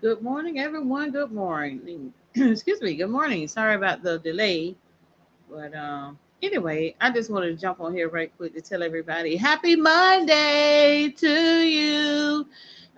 Good morning, everyone. Good morning. Excuse me. Good morning. Sorry about the delay. But anyway, I just wanted to jump on here right quick to tell everybody happy Monday to you.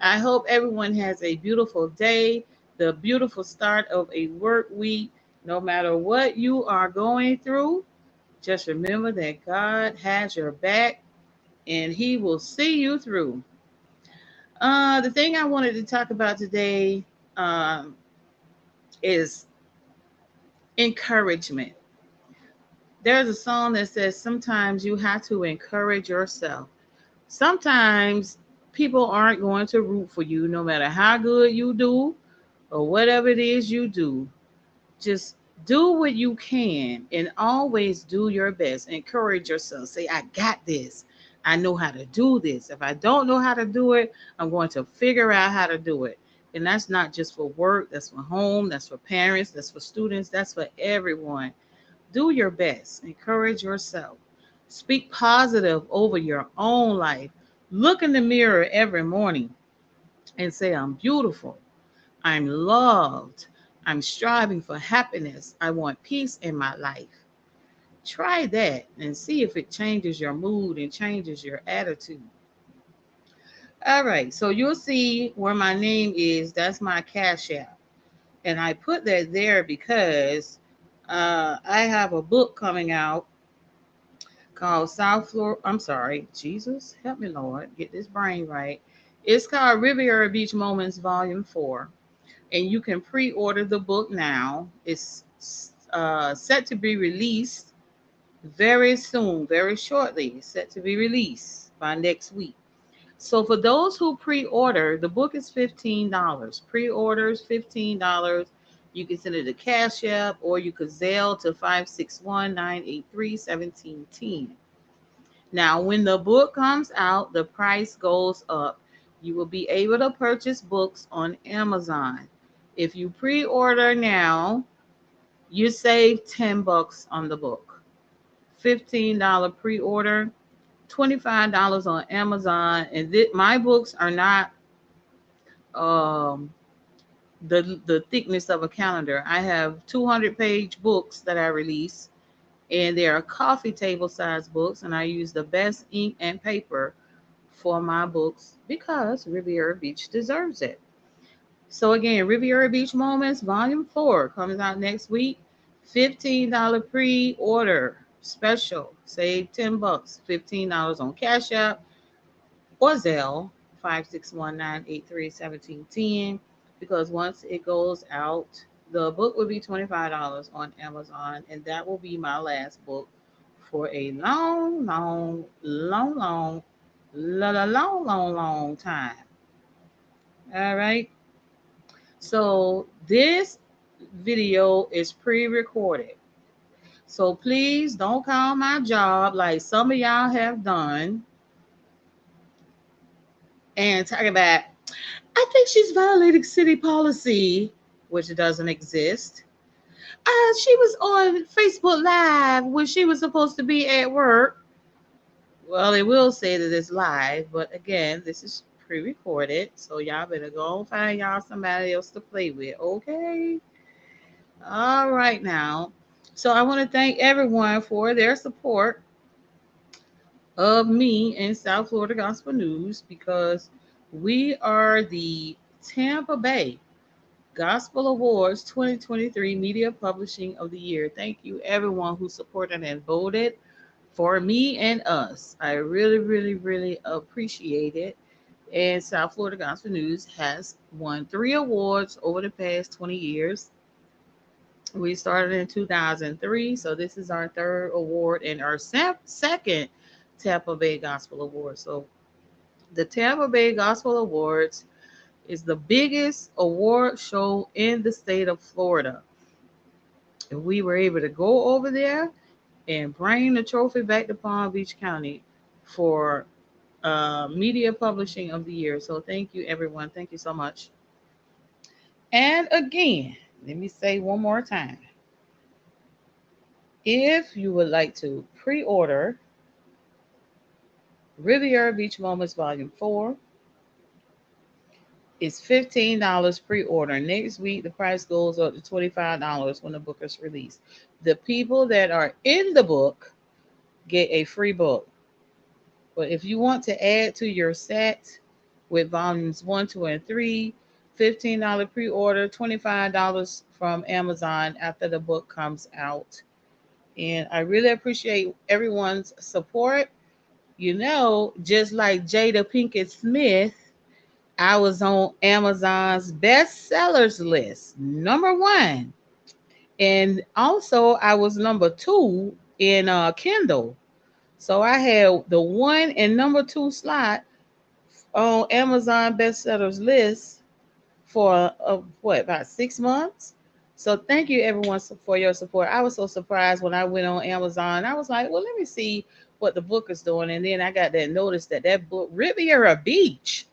I hope everyone has a beautiful day, the beautiful start of a work week. No matter what you are going through, just remember that God has your back and He will see you through. The thing I wanted to talk about today um, is encouragement. There's a song that says sometimes you have to encourage yourself. Sometimes people aren't going to root for you no matter how good you do or whatever it is you do. Just do what you can and always do your best. Encourage yourself. Say, I got this. I know how to do this. If I don't know how to do it, I'm going to figure out how to do it. And that's not just for work, that's for home, that's for parents, that's for students, that's for everyone. Do your best. Encourage yourself. Speak positive over your own life. Look in the mirror every morning and say, I'm beautiful. I'm loved. I'm striving for happiness. I want peace in my life. Try that and see if it changes your mood and changes your attitude. All right, so you'll see where my name is. That's my Cash App. And I put that there because I have a book coming out called South Florida. I'm sorry, Jesus, help me, Lord, get this brain right. It's called Riviera Beach Moments Volume 4, and you can pre order the book now. It's set to be released very soon, very shortly, set to be released by next week. So for those who pre-order, the book is $15. Pre-orders $15. You can send it to Cash App or you could Zelle to 561-983-1710. Now, when the book comes out, the price goes up. You will be able to purchase books on Amazon. If you pre-order now, you save $10 on the book. $15 pre-order, $25 on Amazon, and my books are not um, the thickness of a calendar. I have 200-page books that I release, and they are coffee table size books, and I use the best ink and paper for my books because Riviera Beach deserves it. So again, Riviera Beach Moments Volume 4 comes out next week. $15 pre-order special. Save $10. $15 on Cash App or Zelle 561-983-1710. Because once it goes out, the book will be $25 on Amazon, and that will be my last book for a long time. All right. So this video is pre-recorded. So please don't call my job like some of y'all have done and talk about, I think she's violating city policy, which doesn't exist. She was on Facebook Live when she was supposed to be at work. Well, they will say that it's live, but again, this is pre-recorded, so y'all better go and find y'all somebody else to play with, okay? All right now. So I want to thank everyone for their support of me in South Florida Gospel News because we are the Tampa Bay Gospel Awards 2023 Media Publishing of the Year. Thank you, everyone who supported and voted for me and us. I really, really, really appreciate it. And South Florida Gospel News has won 3 awards over the past 20 years. We started in 2003, so this is our third award and our second Tampa Bay Gospel Award. So the Tampa Bay Gospel Awards is the biggest award show in the state of Florida. And we were able to go over there and bring the trophy back to Palm Beach County for media publishing of the year. So thank you, everyone. Thank you so much. And again, let me say one more time. If you would like to pre-order Riviera Beach Moments Volume 4 It's $15 pre-order. Next week, the price goes up to $25 when the book is released. The people that are in the book get a free book. But if you want to add to your set with volumes one, two, and three, $15 pre-order, $25 from Amazon after the book comes out. And I really appreciate everyone's support. Just like Jada Pinkett Smith, I was on Amazon's bestsellers list, number one. And also, I was number two in Kindle. So I had the one and number two slot on Amazon bestsellers list for about 6 months. So thank you everyone for your support. I was so surprised when I went on Amazon. I was like, well, let me see what the book is doing, and then I got that notice that book Riviera Beach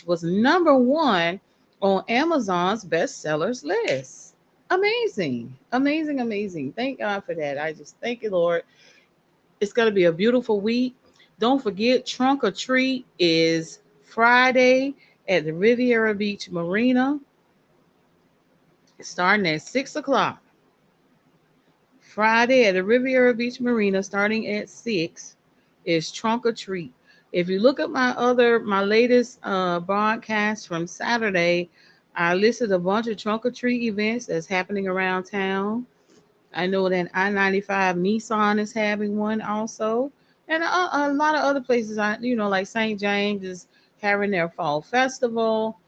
was number one on Amazon's bestsellers list. Amazing, amazing, amazing. Thank God for that. I just thank you, Lord. It's going to be a beautiful week. Don't forget, Trunk or Treat is Friday at the Riviera Beach Marina, starting at 6 o'clock. Friday at the Riviera Beach Marina, starting at 6, is Trunk or Treat. If you look at my latest broadcast from Saturday, I listed a bunch of Trunk or Treat events that's happening around town. I know that I-95 Nissan is having one also, and a lot of other places. Like St. James is having their fall festival,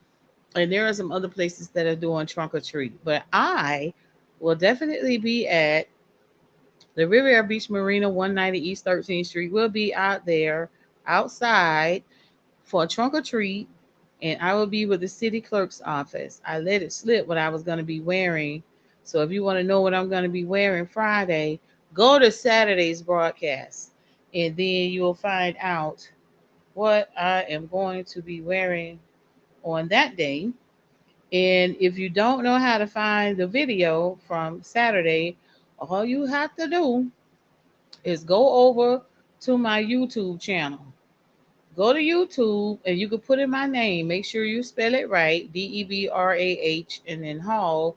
and there are some other places that are doing trunk or treat. But I will definitely be at the Riviera Beach Marina, 190 East 13th Street. We'll be out there outside for a trunk or treat, and I will be with the city clerk's office. I let it slip what I was going to be wearing. So if you want to know what I'm going to be wearing Friday, go to Saturday's broadcast, and then you'll find out what I am going to be wearing on that day. And if you don't know how to find the video from Saturday, all you have to do is go over to my YouTube channel. Go to YouTube and you can put in my name. Make sure you spell it right, Debrah, and then Hall.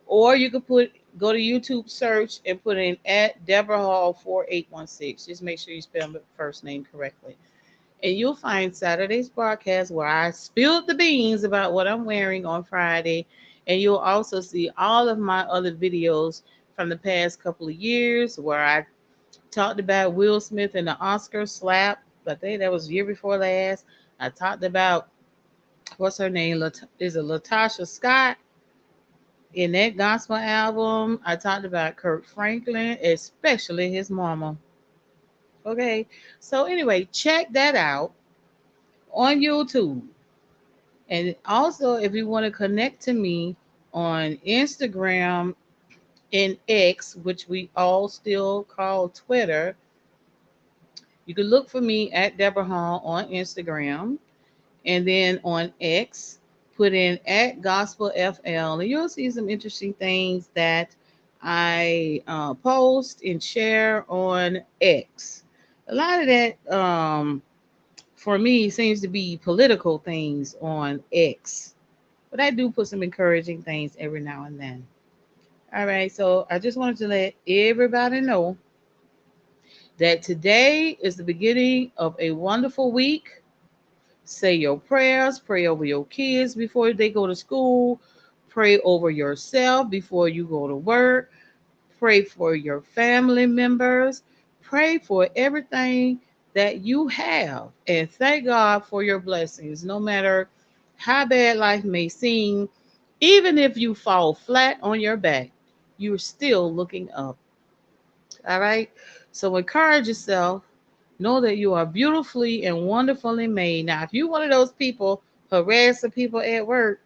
Or you could go to YouTube search and put in at Deborah Hall 4816. Just make sure you spell my first name correctly. And you'll find Saturday's broadcast where I spilled the beans about what I'm wearing on Friday. And you'll also see all of my other videos from the past couple of years where I talked about Will Smith and the Oscar slap. I think that was year before last. I talked about what's her name? Is it Latasha Scott in that gospel album? I talked about Kirk Franklin, especially his mama. Okay, so anyway, check that out on YouTube. And also, if you want to connect to me on Instagram and X, which we all still call Twitter, you can look for me at Deborah Hall on Instagram, and then on X, put in at Gospel FL, and you'll see some interesting things that I post and share on X. A lot of that for me seems to be political things on X, but I do put some encouraging things every now and then. All right, so I just wanted to let everybody know that today is the beginning of a wonderful week. Say your prayers, pray over your kids before they go to school, pray over yourself before you go to work, pray for your family members, pray for everything that you have, and thank God for your blessings, no matter how bad life may seem. Even if you fall flat on your back, you're still looking up. All right. So encourage yourself. Know that you are beautifully and wonderfully made. Now, if you're one of those people harassing people at work,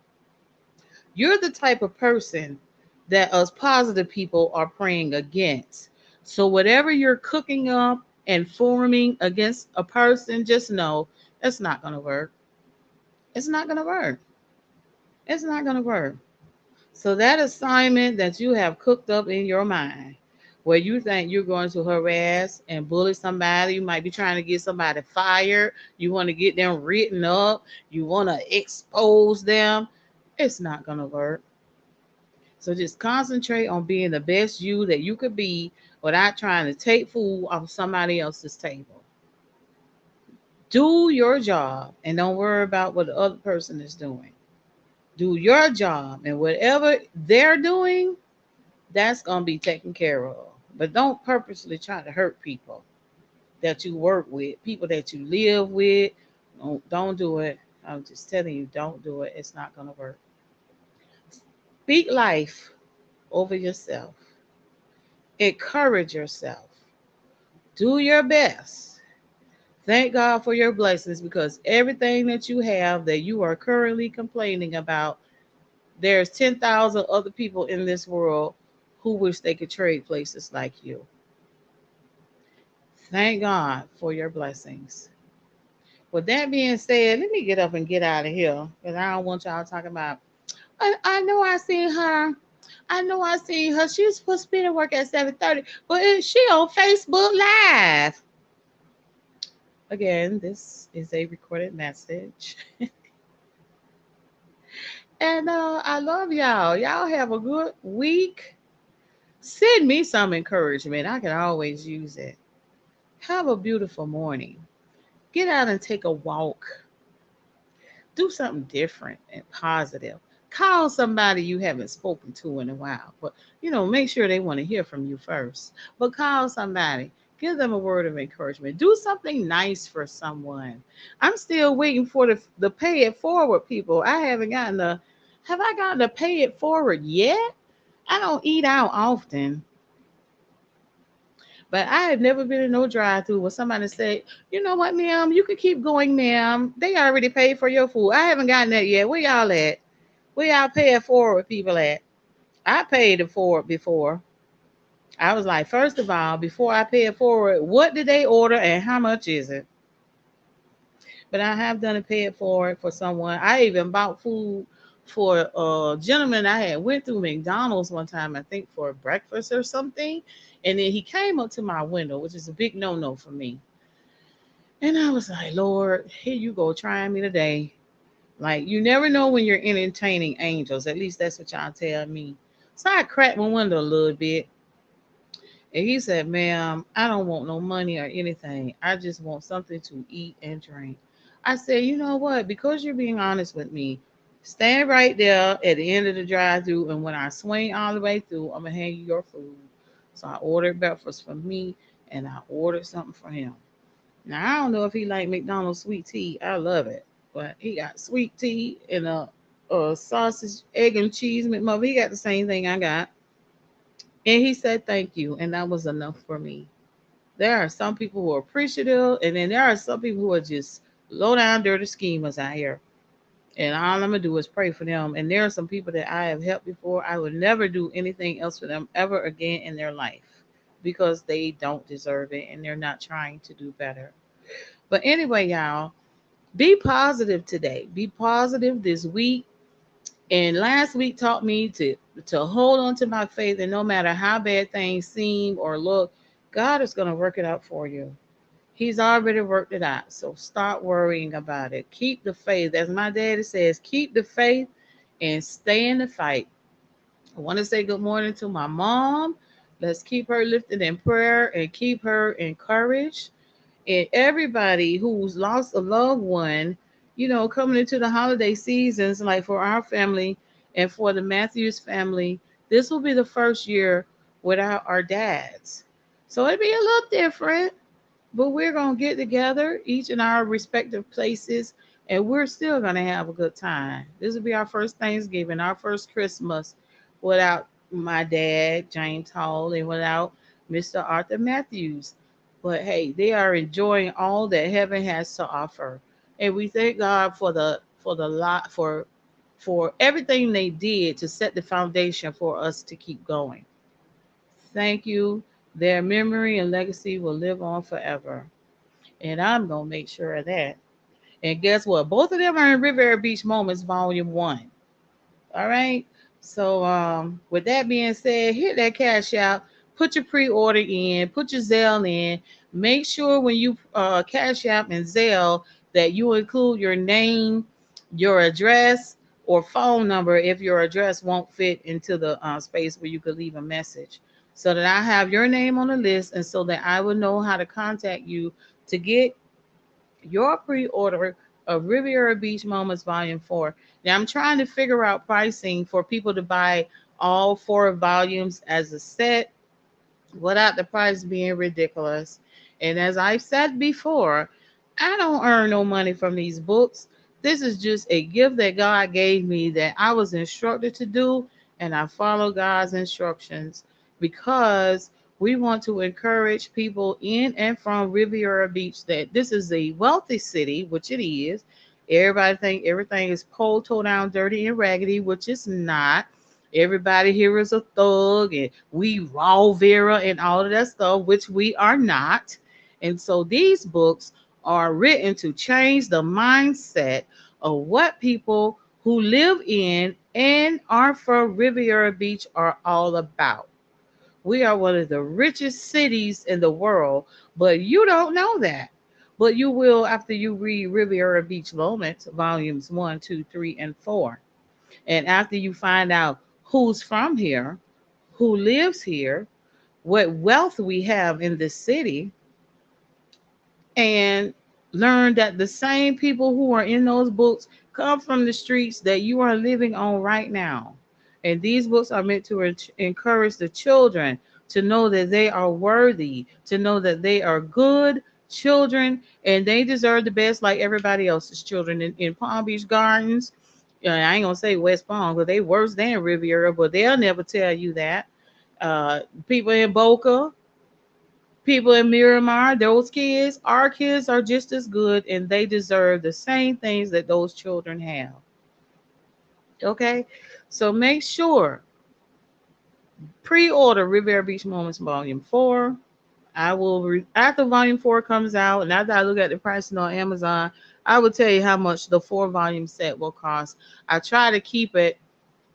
you're the type of person that us positive people are praying against. So whatever you're cooking up and forming against a person, just know it's not going to work. It's not going to work. It's not going to work. So that assignment that you have cooked up in your mind, where you think you're going to harass and bully somebody. You might be trying to get somebody fired. You want to get them written up. You want to expose them. It's not going to work. So just concentrate on being the best you that you could be without trying to take food off somebody else's table. Do your job and don't worry about what the other person is doing. Do your job, and whatever they're doing, that's going to be taken care of. But don't purposely try to hurt people that you work with, people that you live with. Don't do it. I'm just telling you, don't do it. It's not going to work. Speak life over yourself. Encourage yourself. Do your best. Thank God for your blessings, because everything that you have that you are currently complaining about, there's 10,000 other people in this world who wish they could trade places like you. Thank God for your blessings. With that being said, let me get up and get out of here, because I don't want y'all talking about, I know I seen her. I know I seen her. She was supposed to be at work at 7:30, but she on Facebook Live. Again, this is a recorded message. And I love y'all. Y'all have a good week. Send me some encouragement. I can always use it. Have a beautiful morning. Get out and take a walk. Do something different and positive. Call somebody you haven't spoken to in a while. But, make sure they want to hear from you first. But call somebody. Give them a word of encouragement. Do something nice for someone. I'm still waiting for the pay it forward people. Have I gotten the pay it forward yet? I don't eat out often. But I have never been in no drive through where somebody said, you know what, ma'am, you can keep going, ma'am. They already paid for your food. I haven't gotten that yet. Where y'all at? Where y'all pay it forward people at? I paid it forward before. I was like, first of all, before I pay it forward, what did they order and how much is it? But I have done a pay it forward for someone. I even bought food for a gentleman I had went through McDonald's one time, I think for breakfast or something. And then he came up to my window, which is a big no-no for me. And I was like, Lord, here you go, trying me today. Like, you never know when you're entertaining angels. At least that's what y'all tell me. So I cracked my window a little bit. And he said, ma'am, I don't want no money or anything. I just want something to eat and drink. I said, you know what? Because you're being honest with me, stand right there at the end of the drive through. And when I swing all the way through, I'm going to hand you your food. So I ordered breakfast for me and I ordered something for him. Now, I don't know if he like McDonald's sweet tea. I love it. But he got sweet tea and a sausage, egg, and cheese McMuffin. He got the same thing I got. And he said thank you. And that was enough for me. There are some people who are appreciative, and then there are some people who are just low down dirty schemers out here. And all I'm gonna do is pray for them. And there are some people that I have helped before. I would never do anything else for them ever again in their life because they don't deserve it and they're not trying to do better. But anyway, y'all, be positive today. Be positive this week. And last week taught me to hold on to my faith, and no matter how bad things seem or look, God is going to work it out for you. He's already worked it out. So stop worrying about it. Keep the faith. As my daddy says, keep the faith and stay in the fight. I want to say good morning to my mom. Let's keep her lifted in prayer and keep her encouraged. And everybody who's lost a loved one, coming into the holiday seasons, like for our family and for the Matthews family, this will be the first year without our dads. So it'll be a little different, but we're going to get together, each in our respective places, and we're still going to have a good time. This will be our first Thanksgiving, our first Christmas without my dad, James Hall, and without Mr. Arthur Matthews. But hey, they are enjoying all that heaven has to offer. And we thank God for the lot for everything they did to set the foundation for us to keep going. Thank you. Their memory and legacy will live on forever. And I'm going to make sure of that. And guess what? Both of them are in Riviera Beach Moments Volume 1. All right. So with that being said, hit that cash out. put your pre-order in, put your Zelle in. Make sure when you Cash App and Zelle that you include your name, your address, or phone number if your address won't fit into the space where you could leave a message, so that I have your name on the list and so that I will know how to contact you to get your pre-order of Riviera Beach Moments Volume 4. Now I'm trying to figure out pricing for people to buy all 4 volumes as a set without the price being ridiculous. And as I've said before, I don't earn no money from these books. This is just a gift that God gave me that I was instructed to do, and I follow God's instructions because we want to encourage people in and from Riviera Beach that this is a wealthy city, which it is. Everybody think everything is cold, toe down, dirty, and raggedy, which it's not. Everybody here is a thug and we raw Vera and all of that stuff, which we are not. And so these books are written to change the mindset of what people who live in and are from Riviera Beach are all about. We are one of the richest cities in the world, but you don't know that. But you will after you read Riviera Beach Moments, volumes 1, 2, 3, and 4. And after you find out who's from here, who lives here, what wealth we have in this city, and learn that the same people who are in those books come from the streets that you are living on right now. And these books are meant to encourage the children to know that they are worthy, to know that they are good children and they deserve the best like everybody else's children in Palm Beach Gardens. I ain't gonna say West Palm because they worse than Riviera, but they'll never tell you that. People in Boca, people in Miramar, those kids, our kids are just as good and they deserve the same things that those children have. Okay? So make sure pre-order Riviera Beach Moments Volume 4. I will after Volume 4 comes out and after I look at the pricing on Amazon, I will tell you how much the 4 volume set will cost. I try to keep it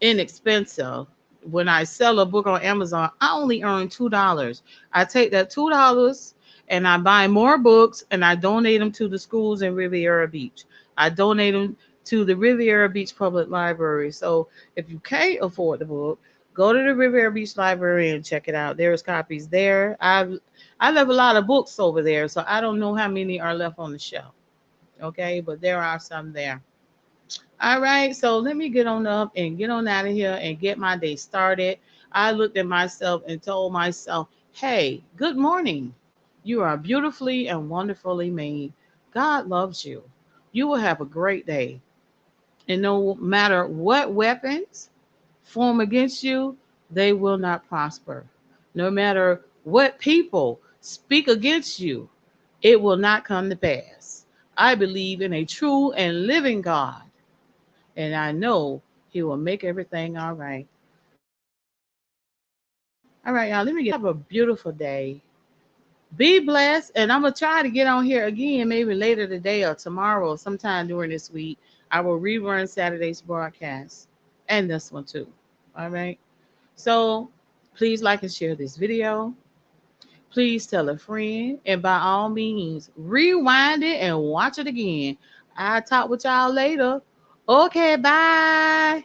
inexpensive. When I sell a book on Amazon, I only earn $2. I take that $2 and I buy more books and I donate them to the schools in Riviera Beach. I donate them to the Riviera Beach Public Library. So if you can't afford the book, go to the Riviera Beach Library and check it out. There's copies there. I left a lot of books over there, so I don't know how many are left on the shelf. Okay, but there are some there. All right, so let me get on up and get on out of here and get my day started. I looked at myself and told myself, hey, good morning. You are beautifully and wonderfully made. God loves you. You will have a great day. And no matter what weapons form against you, they will not prosper. No matter what people speak against you, it will not come to pass. I believe in a true and living God and I know he will make everything all right. All right, y'all, let me get have a beautiful day. Be blessed, and I'm gonna try to get on here again maybe later today or tomorrow or sometime during this week. I will rerun Saturday's broadcast and this one too. All right. So please like and share this video. Please tell a friend, and by all means, rewind it and watch it again. I'll talk with y'all later. Okay, bye.